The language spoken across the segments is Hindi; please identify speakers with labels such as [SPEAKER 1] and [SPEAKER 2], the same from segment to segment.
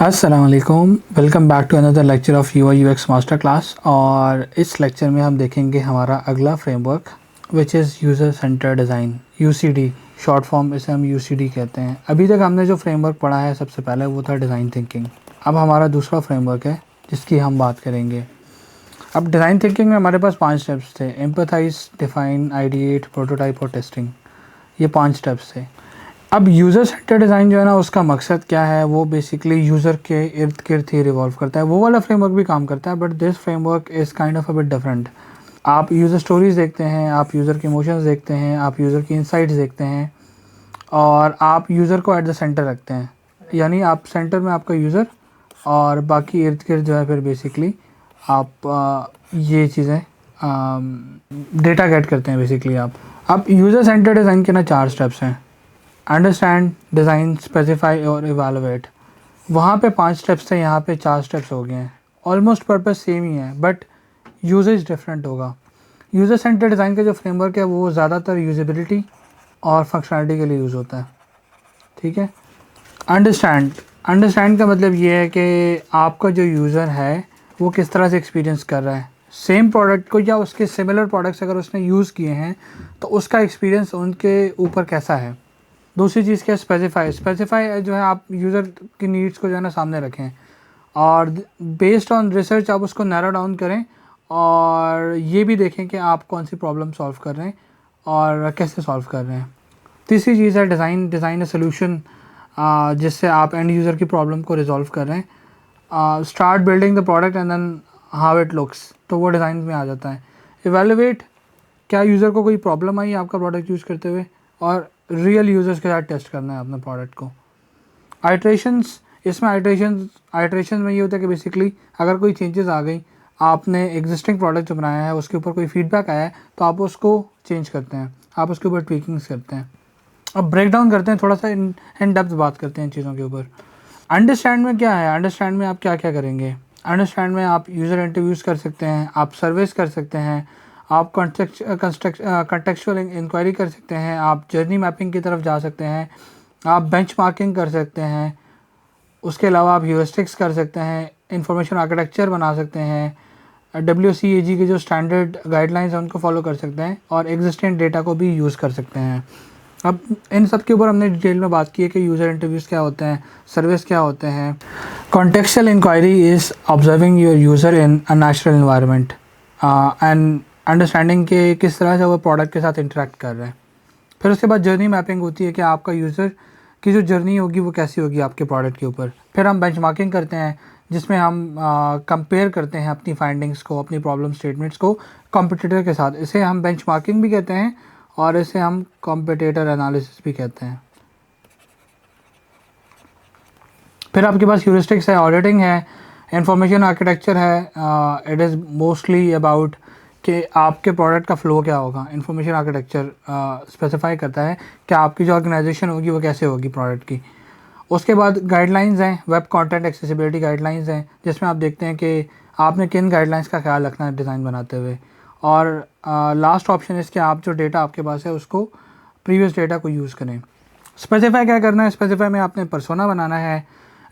[SPEAKER 1] अस्सलाम वालेकुम, welcome back to another lecture of UI UX master class. और इस लेक्चर में हम देखेंगे हमारा अगला framework which is user centre design, UCD short form, इसे हम यूसीडी कहते हैं। अभी तक हमने जो फ्रेमवर्क पढ़ा है सबसे पहले वो था डिज़ाइन थिंकिंग। अब हमारा दूसरा फ्रेमवर्क है जिसकी हम बात करेंगे। अब डिज़ाइन थिंकिंग में हमारे पास 5 स्टेप्स थे: एम्पथाइज, डिफ़ाइन, आइडिएट, प्रोटोटाइप और टेस्टिंग। ये 5 स्टेप्स थे। अब यूज़र सेंटर डिज़ाइन जो है ना, उसका मकसद क्या है, वो बेसिकली यूज़र के इर्द गिर्द ही रिवॉल्व करता है। वो वाला फ्रेमवर्क भी काम करता है, but this framework is kind of a bit different. आप यूज़र स्टोरीज देखते हैं, आप यूज़र के इमोशंस देखते हैं, आप यूज़र की इंसाइट्स देखते हैं और आप यूज़र को एट द सेंटर रखते हैं। यानी आप सेंटर में आपका यूज़र और बाकी इर्द गिर्द जो है फिर बेसिकली आप ये चीज़ें डेटा गेट करते हैं बेसिकली आप। अब यूज़र सेंटर डिज़ाइन के ना 4 स्टेप्स हैं: अंडरस्टैंड, डिज़ाइन, स्पेसिफाई और इवेलुएट। वहाँ पे 5 स्टेप्स थे, यहाँ पे 4 स्टेप्स हो गए हैं। ऑलमोस्ट पर्पस सेम ही है बट यूजेज डिफरेंट होगा। यूज़र सेंटर डिज़ाइन का जो फ्रेमवर्क है वो ज़्यादातर यूजेबिलिटी और फंक्शनलिटी के लिए यूज़ होता है। ठीक है। अंडरस्टैंड का मतलब ये है कि आपका जो यूज़र है वो किस तरह से एक्सपीरियंस कर रहा है सेम प्रोडक्ट को, या उसके सिमिलर प्रोडक्ट्स अगर उसने यूज़ किए हैं तो उसका एक्सपीरियंस उनके ऊपर कैसा है। दूसरी चीज़ क्या है, स्पेसिफाई जो है आप यूज़र की नीड्स को जो है ना सामने रखें और बेस्ड ऑन रिसर्च आप उसको नैरो डाउन करें और ये भी देखें कि आप कौन सी प्रॉब्लम सॉल्व कर रहे हैं और कैसे सॉल्व कर रहे हैं। तीसरी चीज़ है डिज़ाइन ए सोल्यूशन, जिससे आप एंड यूज़र की प्रॉब्लम को रिजॉल्व कर रहे हैं। Start building the product and then how it looks, तो वो डिज़ाइन में आ जाता है। इवेलुएट, क्या यूज़र को कोई प्रॉब्लम आई आपका प्रोडक्ट यूज़ करते हुए, और रियल यूज़र्स के साथ टेस्ट करना है अपने प्रोडक्ट को। आइट्रेशंस, इसमें आइट्रेशन में ये होता है कि बेसिकली अगर कोई चेंजेस आ गई, आपने एग्जिस्टिंग प्रोडक्ट जो बनाया है उसके ऊपर कोई फीडबैक आया है तो आप उसको चेंज करते हैं, आप उसके ऊपर ट्वीकिंग्स करते हैं। अब ब्रेक डाउन करते हैं, थोड़ा सा इन डेप्थ बात करते हैं इन चीज़ों के ऊपर। अंडरस्टैंड में क्या है, अंडरस्टैंड में आप क्या क्या करेंगे। अंडरस्टैंड में आप यूज़र इंटरव्यूज़ कर सकते हैं, आप सर्वेस कर सकते हैं, आप कंटेक्चुअल इंक्वायरी कर सकते हैं, आप जर्नी मैपिंग की तरफ जा सकते हैं, आप बेंचमार्किंग कर सकते हैं, उसके अलावा आप ह्यूरिस्टिक्स कर सकते हैं, इंफॉर्मेशन आर्किटेक्चर बना सकते हैं, WCAG के जो स्टैंडर्ड गाइडलाइंस हैं उनको फॉलो कर सकते हैं और एग्जिस्टिंग डेटा को भी यूज़ कर सकते हैं। अब इन सब के ऊपर हमने डिटेल में बात की है कि यूज़र इंटरव्यूज़ क्या होते हैं, सर्विस क्या होते हैं। Contextual inquiry is observing your user in a natural environment and understanding के किस तरह से वो प्रोडक्ट के साथ इंटरेक्ट कर रहे हैं। फिर उसके बाद जर्नी मैपिंग होती है कि आपका यूज़र की जो जर्नी होगी वो कैसी होगी आपके प्रोडक्ट के ऊपर। फिर हम बेंचमार्किंग करते हैं जिसमें हम कंपेयर करते हैं अपनी फाइंडिंग्स को, अपनी प्रॉब्लम स्टेटमेंट्स को कॉम्पिटिटर के साथ। इसे हम बेंचमार्किंग भी कहते हैं और इसे हम कॉम्पिटिटर एनालिसिस भी कहते हैं। फिर आपके पास ह्यूरिस्टिक्स है, ऑडिटिंग है, इंफॉर्मेशन आर्किटेक्चर है। इट इज़ मोस्टली अबाउट कि आपके प्रोडक्ट का फ़्लो क्या होगा। इंफॉर्मेशन आर्किटेक्चर स्पेसिफाई करता है कि आपकी जो ऑर्गेनाइजेशन होगी वो कैसे होगी प्रोडक्ट की। उसके बाद गाइडलाइंस हैं, वेब कंटेंट एक्सेसिबिलिटी गाइडलाइंस हैं, जिसमें आप देखते हैं कि आपने किन गाइडलाइंस का ख्याल रखना है डिज़ाइन बनाते हुए। और लास्ट ऑप्शन इसके, आप जो डेटा आपके पास है उसको प्रीवियस डेटा को यूज़ करें। स्पेसिफाई क्या करना है, स्पेसिफाई में आपने पर्सोना बनाना है,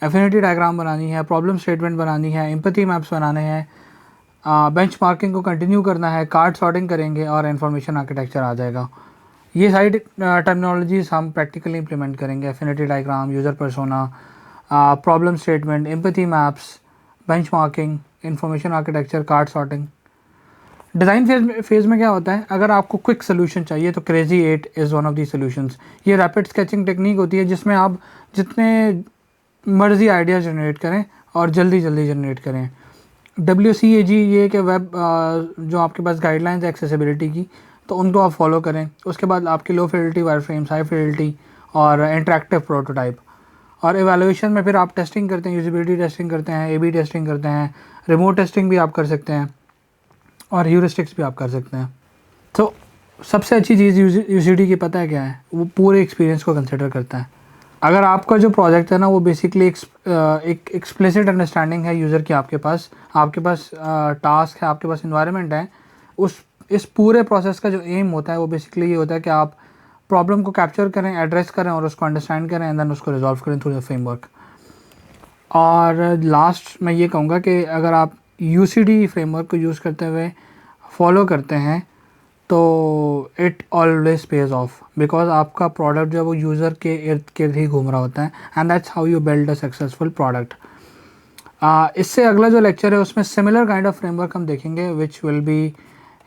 [SPEAKER 1] एफिनिटी डायग्राम बनानी है, प्रॉब्लम स्टेटमेंट बनानी है, एम्पैथी मैप्स बनाने हैं, बेंचमार्किंग को कंटिन्यू करना है, कार्ड सॉर्टिंग करेंगे और इंफॉर्मेशन आर्किटेक्चर आ जाएगा। ये सारी टर्मिनोलॉजीज हम प्रैक्टिकली इंप्लीमेंट करेंगे: affinity diagram, user persona, problem statement, empathy maps, benchmarking, information architecture, card sorting. Design phase में क्या होता है, अगर आपको क्विक सोल्यूशन चाहिए तो crazy 8 is one of the solutions. ये रैपिड स्केचिंग टेक्निक होती है जिसमें आप जितने मर्जी आइडिया जनरेट करें और जल्दी जल्दी जनरेट करें। WCAG ये कि वेब जो आपके पास गाइडलाइंस है एक्सेसिबिलिटी की, तो उनको आप फॉलो करें। उसके बाद आपकी लो फिdelity वायरफ्रेम्स, हाई फिdelity और इंटरेक्टिव प्रोटोटाइप। और एवेलुएशन में फिर आप टेस्टिंग करते हैं, यूजिबिलिटी टेस्टिंग करते हैं, AB टेस्टिंग करते हैं, रिमोट टेस्टिंग भी आप कर सकते हैं और ह्यूरिस्टिक्स भी आप कर सकते हैं। तो सबसे अच्छी चीज़ UCD की पता है क्या है, वो पूरे एक्सपीरियंस को कंसिडर करता है। अगर आपका जो प्रोजेक्ट है ना वो बेसिकली एक एक्सप्लिसिट अंडरस्टैंडिंग है यूज़र की, आपके पास टास्क है, आपके पास इन्वायरमेंट है, इस पूरे प्रोसेस का जो एम होता है वो बेसिकली ये होता है कि आप प्रॉब्लम को कैप्चर करें, एड्रेस करें और उसको अंडरस्टैंड करें एंड देन उसको रिजॉल्व करें थ्रू द फ्रेमवर्क। और लास्ट मैं ये कहूँगा कि अगर आप UCD फ्रेमवर्क को यूज़ करते हुए फॉलो करते हैं तो it always page of, because आपका प्रोडक्ट जो है वो यूज़र के इर्द गिर्द ही घूम रहा होता है, and that's how you build a successful product. इससे अगला जो लेक्चर है उसमें सिमिलर काइंड ऑफ फ्रेमवर्क हम देखेंगे which will be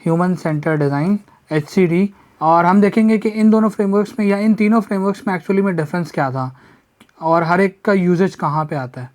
[SPEAKER 1] human centre design, HCD। और हम देखेंगे कि इन दोनों फ्रेमवर्क्स में या इन तीनों फ्रेमवर्क्स में एक्चुअली में डिफरेंस क्या था और हर एक का यूजेज कहाँ पे आता है।